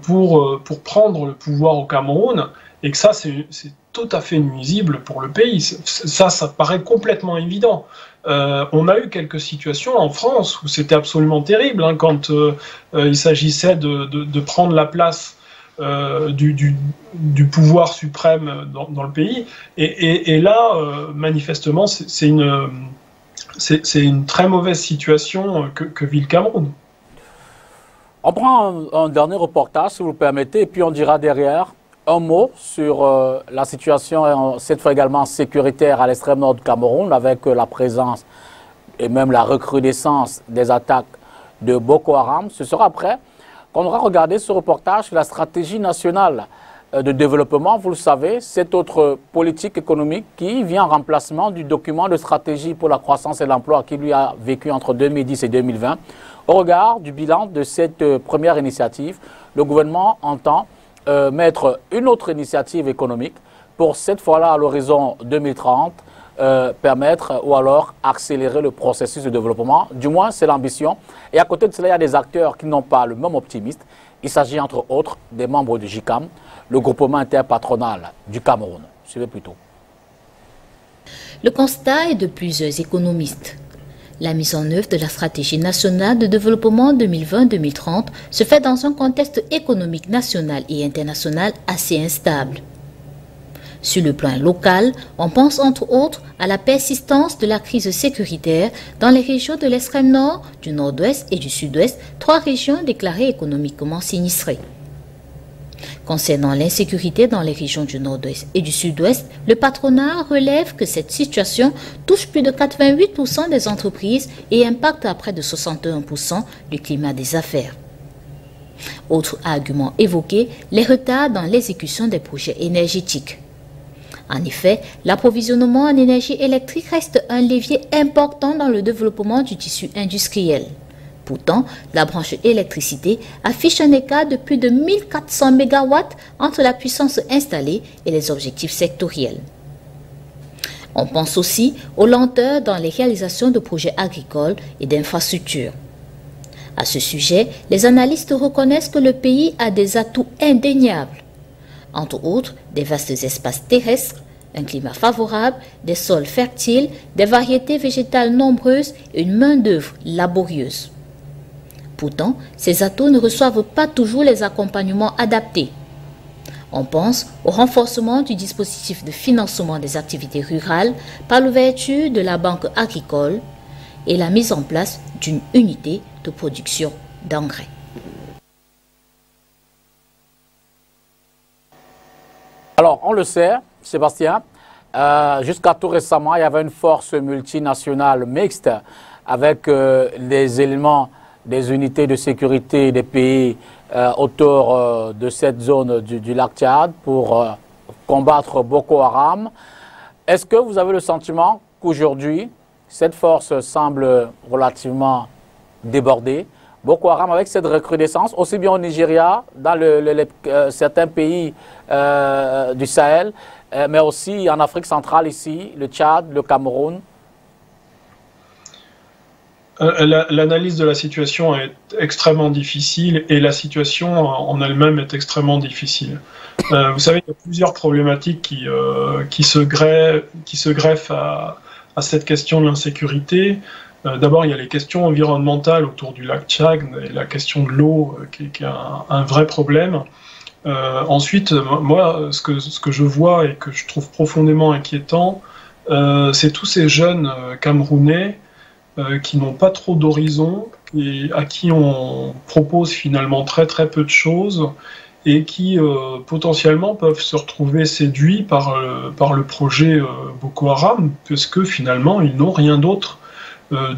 pour prendre le pouvoir au Cameroun, et que ça, c'est tout à fait nuisible pour le pays. Ça paraît complètement évident. On a eu quelques situations en France où c'était absolument terrible, hein, quand il s'agissait de prendre la place du pouvoir suprême dans le pays. Et là, manifestement, c'est une très mauvaise situation que vit le Cameroun. On prend un dernier reportage, si vous le permettez, et puis on dira derrière un mot sur la situation, cette fois également sécuritaire à l'extrême nord du Cameroun, avec la présence et même la recrudescence des attaques de Boko Haram. Ce sera après qu'on aura regardé ce reportage sur la stratégie nationale de développement, vous le savez, cette autre politique économique qui vient en remplacement du document de stratégie pour la croissance et l'emploi qui lui a vécu entre 2010 et 2020. Au regard du bilan de cette première initiative, le gouvernement entend mettre une autre initiative économique pour cette fois-là à l'horizon 2030, permettre ou alors accélérer le processus de développement. Du moins, c'est l'ambition. Et à côté de cela, il y a des acteurs qui n'ont pas le même optimisme. Il s'agit entre autres des membres du JICAM, le groupement interpatronal du Cameroun. Suivez plutôt. Le constat est de plusieurs économistes. La mise en œuvre de la stratégie nationale de développement 2020-2030 se fait dans un contexte économique national et international assez instable. Sur le plan local, on pense entre autres à la persistance de la crise sécuritaire dans les régions de l'extrême nord, du nord-ouest et du sud-ouest, 3 régions déclarées économiquement sinistrées. Concernant l'insécurité dans les régions du nord-ouest et du sud-ouest, le patronat relève que cette situation touche plus de 88% des entreprises et impacte à près de 61% du climat des affaires. Autre argument évoqué, les retards dans l'exécution des projets énergétiques. En effet, l'approvisionnement en énergie électrique reste un levier important dans le développement du tissu industriel. Pourtant, la branche électricité affiche un écart de plus de 1400 MW entre la puissance installée et les objectifs sectoriels. On pense aussi aux lenteurs dans les réalisations de projets agricoles et d'infrastructures. À ce sujet, les analystes reconnaissent que le pays a des atouts indéniables. Entre autres, des vastes espaces terrestres, un climat favorable, des sols fertiles, des variétés végétales nombreuses et une main-d'œuvre laborieuse. Pourtant, ces atouts ne reçoivent pas toujours les accompagnements adaptés. On pense au renforcement du dispositif de financement des activités rurales par l'ouverture de la banque agricole et la mise en place d'une unité de production d'engrais. Alors, on le sait, Sébastien, jusqu'à tout récemment, il y avait une force multinationale mixte avec les éléments des unités de sécurité des pays autour de cette zone du lac Tchad pour combattre Boko Haram. Est-ce que vous avez le sentiment qu'aujourd'hui, cette force semble relativement débordée? Boko Haram, avec cette recrudescence, aussi bien au Nigeria, dans certains pays du Sahel, mais aussi en Afrique centrale ici, le Tchad, le Cameroun. L'analyse de la situation est extrêmement difficile et la situation en elle-même est extrêmement difficile. Vous savez, il y a plusieurs problématiques qui se greffent à cette question de l'insécurité. D'abord, il y a les questions environnementales autour du lac Tchad et la question de l'eau qui est un vrai problème. Ensuite, moi, ce que je vois et que je trouve profondément inquiétant, c'est tous ces jeunes Camerounais qui n'ont pas trop d'horizon et à qui on propose finalement très peu de choses et qui potentiellement peuvent se retrouver séduits par le projet Boko Haram, puisque finalement ils n'ont rien d'autre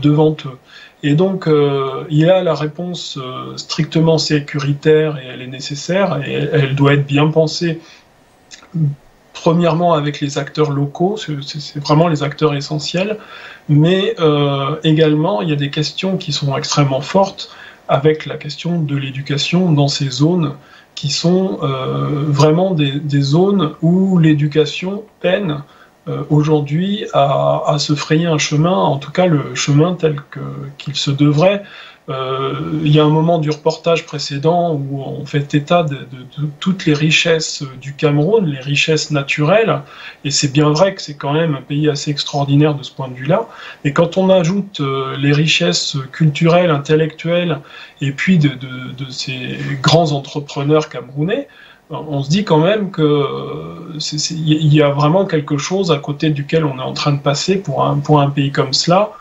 devant eux. Et donc il y a la réponse strictement sécuritaire et elle est nécessaire et elle doit être bien pensée. Premièrement avec les acteurs locaux, c'est vraiment les acteurs essentiels, mais également il y a des questions qui sont extrêmement fortes avec la question de l'éducation dans ces zones qui sont vraiment des zones où l'éducation peine aujourd'hui à se frayer un chemin, en tout cas le chemin tel qu'il se devrait. Il y a un moment du reportage précédent où on fait état de toutes les richesses du Cameroun, les richesses naturelles, et c'est bien vrai que c'est quand même un pays assez extraordinaire de ce point de vue-là, mais quand on ajoute les richesses culturelles, intellectuelles, et puis de ces grands entrepreneurs camerounais, on se dit quand même qu'il y a vraiment quelque chose à côté duquel on est en train de passer pour un pays comme cela,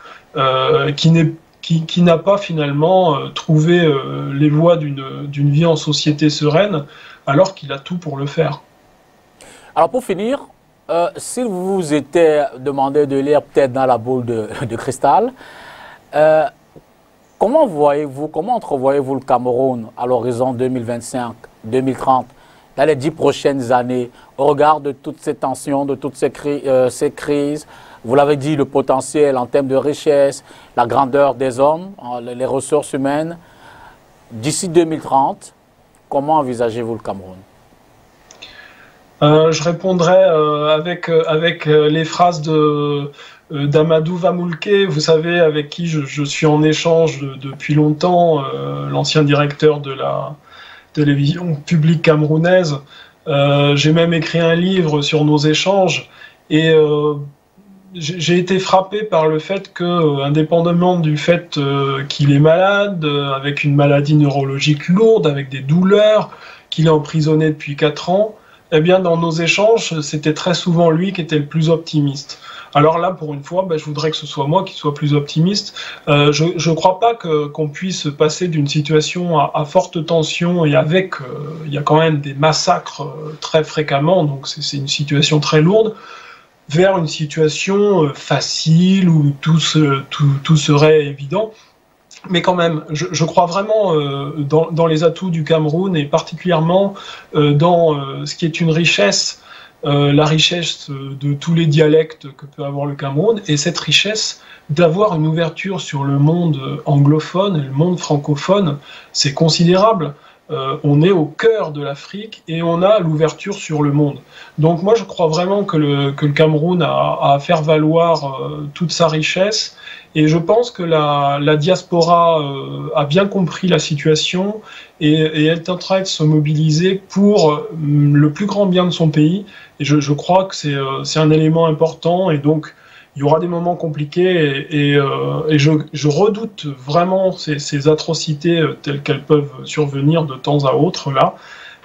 qui n'a pas finalement trouvé les voies d'une vie en société sereine, alors qu'il a tout pour le faire. Alors pour finir, s'il vous était demandé de lire peut-être dans la boule de cristal, comment entrevoyez-vous le Cameroun à l'horizon 2025, 2030? dans les 10 prochaines années, au regard de toutes ces tensions, de toutes ces crises? Vous l'avez dit, le potentiel en termes de richesse, la grandeur des hommes, les ressources humaines. D'ici 2030, comment envisagez-vous le Cameroun? Je répondrai avec les phrases d'Amadou Vamoulke, vous savez, avec qui je suis en échange depuis longtemps, l'ancien directeur de la télévision publique camerounaise. J'ai même écrit un livre sur nos échanges et j'ai été frappé par le fait que, indépendamment du fait qu'il est malade, avec une maladie neurologique lourde, avec des douleurs, qu'il est emprisonné depuis 4 ans, eh bien, dans nos échanges, c'était très souvent lui qui était le plus optimiste. Alors là, pour une fois, je voudrais que ce soit moi qui soit plus optimiste. Je ne crois pas qu'on puisse passer d'une situation à forte tension et avec, il y a quand même des massacres très fréquemment, donc c'est une situation très lourde, vers une situation facile où tout serait évident. Mais quand même, je crois vraiment dans les atouts du Cameroun et particulièrement dans ce qui est une richesse, la richesse de tous les dialectes que peut avoir le Cameroun et cette richesse d'avoir une ouverture sur le monde anglophone et le monde francophone, c'est considérable. On est au cœur de l'Afrique et on a l'ouverture sur le monde. Donc moi je crois vraiment que le Cameroun a à faire valoir toute sa richesse et je pense que la diaspora a bien compris la situation et elle est en train de se mobiliser pour le plus grand bien de son pays et je crois que c'est un élément important et donc il y aura des moments compliqués et je redoute vraiment ces atrocités telles qu'elles peuvent survenir de temps à autre là,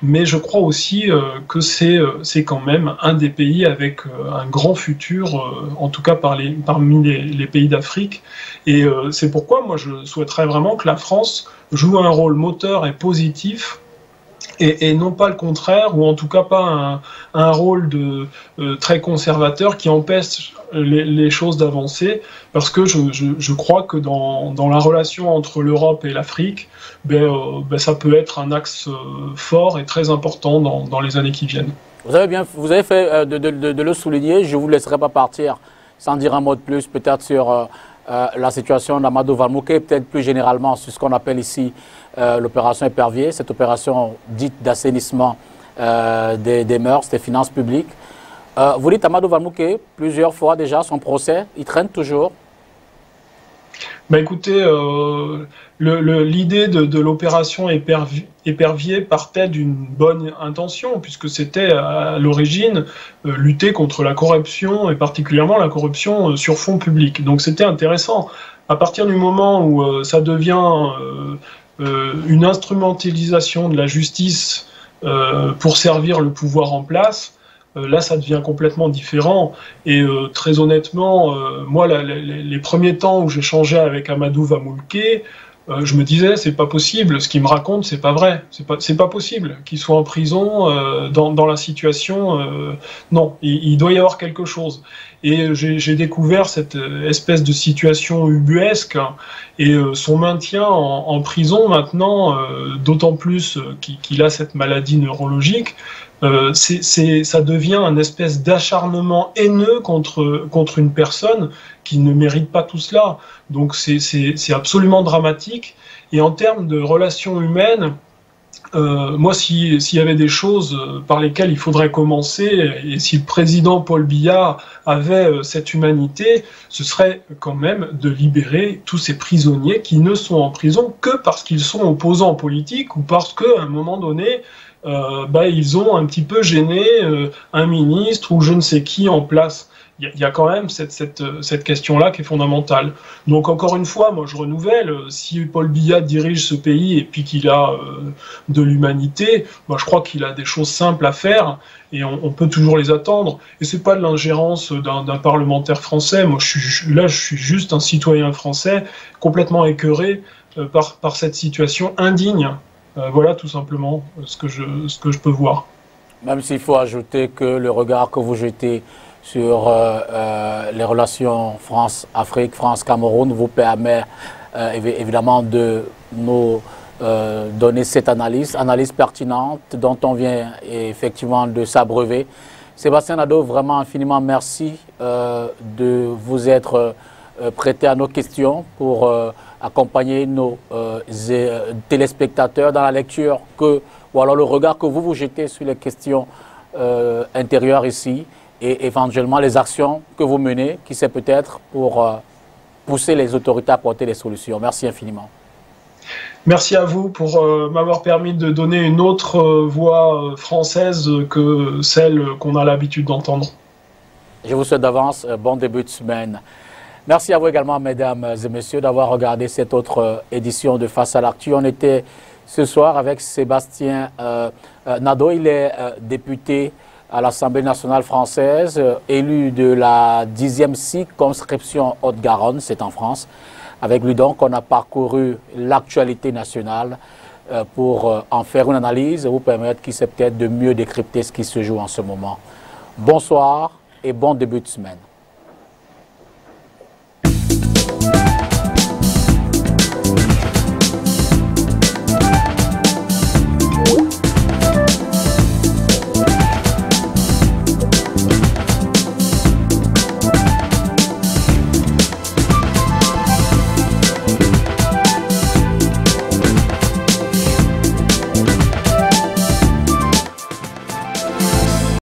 mais je crois aussi que c'est quand même un des pays avec un grand futur, en tout cas parmi les pays d'Afrique, et c'est pourquoi moi je souhaiterais vraiment que la France joue un rôle moteur et positif et non pas le contraire, ou en tout cas pas un rôle très conservateur qui empêche les choses d'avancer, parce que je crois que dans la relation entre l'Europe et l'Afrique, ça peut être un axe fort et très important dans les années qui viennent. Vous avez fait de le souligner, je ne vous laisserai pas partir sans dire un mot de plus peut-être sur la situation d'Amadou Vamoulke, peut-être plus généralement sur ce qu'on appelle ici l'opération Épervier, cette opération dite d'assainissement des mœurs, des finances publiques. Vous dites Amadou Vamoulke, plusieurs fois déjà, son procès, il traîne toujours? Écoutez, l'idée de l'opération Épervier partait d'une bonne intention, puisque c'était à l'origine lutter contre la corruption, et particulièrement la corruption sur fonds publics. Donc c'était intéressant. À partir du moment où ça devient une instrumentalisation de la justice pour servir le pouvoir en place, là, ça devient complètement différent. Et très honnêtement, moi, les premiers temps où j'échangeais avec Amadou Vamoulke, je me disais, c'est pas possible. Ce qu'il me raconte, c'est pas vrai. C'est pas possible qu'il soit en prison dans la situation. Non, il doit y avoir quelque chose. Et j'ai découvert cette espèce de situation ubuesque et son maintien en prison maintenant, d'autant plus qu'il a cette maladie neurologique. Ça devient un espèce d'acharnement haineux contre une personne qui ne mérite pas tout cela. Donc c'est absolument dramatique. Et en termes de relations humaines, moi, s'il y avait des choses par lesquelles il faudrait commencer, et si le président Paul Biya avait cette humanité, ce serait quand même de libérer tous ces prisonniers qui ne sont en prison que parce qu'ils sont opposants politiques ou parce qu'à un moment donné, ils ont un petit peu gêné un ministre ou je ne sais qui en place. Il y a quand même cette question-là qui est fondamentale. Donc encore une fois, moi je renouvelle, si Paul Biya dirige ce pays et puis qu'il a de l'humanité, je crois qu'il a des choses simples à faire et on peut toujours les attendre. Et c'est pas de l'ingérence d'un parlementaire français. Moi je suis juste un citoyen français complètement écœuré par cette situation indigne. Voilà tout simplement ce que je peux voir. Même s'il faut ajouter que le regard que vous jetez sur les relations France-Afrique, France-Cameroun vous permet évidemment de nous donner cette analyse pertinente dont on vient effectivement de s'abreuver. Sébastien Nadeau, vraiment infiniment merci de vous être prêté à nos questions pour accompagner nos téléspectateurs dans la lecture ou alors le regard que vous jetez sur les questions intérieures ici et éventuellement les actions que vous menez, qui c'est peut-être pour pousser les autorités à apporter des solutions. Merci infiniment. Merci à vous pour m'avoir permis de donner une autre voix française que celle qu'on a l'habitude d'entendre. Je vous souhaite d'avance bon début de semaine. Merci à vous également, mesdames et messieurs, d'avoir regardé cette autre édition de Face à l'actu. On était ce soir avec Sébastien Nadeau. Il est député à l'Assemblée nationale française, élu de la 10e circonscription Haute-Garonne, c'est en France. Avec lui donc, on a parcouru l'actualité nationale pour en faire une analyse et vous permettre qui sait peut-être de mieux décrypter ce qui se joue en ce moment. Bonsoir et bon début de semaine.